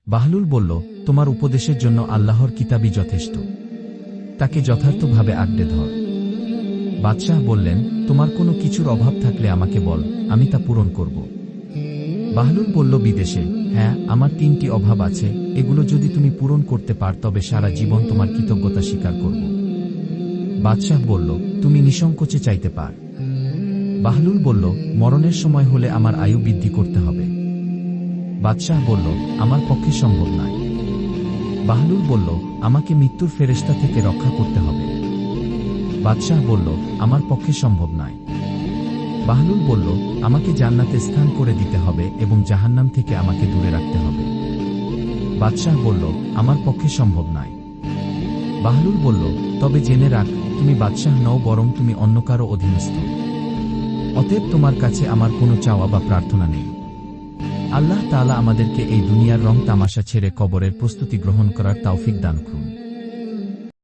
বাহলুল বলল, তোমার উপদেশের জন্য আল্লাহর কিতাবই যথেষ্ট। তাকে যথার্থভাবে আঁকড়ে ধর। বাদশাহ বললেন, তোমার কোনো কিছুর অভাব থাকলে আমাকে বল, আমি তা পূরণ করব। বাহলুল বলল, বিদেশে? হ্যাঁ, আমার 3টি অভাব আছে, এগুলো যদি তুমি পূরণ করতে পার তবে সারা জীবন তোমার কৃতজ্ঞতা স্বীকার করব। বাদশাহ বলল, তুমি নিঃসংকোচে চাইতে পার। বাহলুল বলল, মরণের সময় হলে আমার আয়ু বৃদ্ধি করতে হবে। বাদশাহ বলল, আমার পক্ষে সম্ভব নয়। বাহলুল বলল, আমাকে মৃত্যুর ফেরেশতা থেকে রক্ষা করতে হবে। বাদশাহ বলল, আমার পক্ষে সম্ভব নয়। বাহলুল বলল, আমাকে জান্নাতে স্থান করে দিতে হবে এবং জাহান্নাম থেকে আমাকে দূরে রাখতে হবে। বাদশাহ বলল, আমার পক্ষে সম্ভব নয়। বাহলুল বলল, তবে জেনে রাখ, তুমি বাদশাহ নও, বরং তুমি অন্য কারো অধীনস্থ। অতএব তোমার কাছে আমার কোনো চাওয়া বা প্রার্থনা নেই। আল্লাহ তাআলা আমাদেরকে এই দুনিয়ার রং তামাশা ছেড়ে কবরের প্রস্তুতি গ্রহণ করার তৌফিক দান করুন।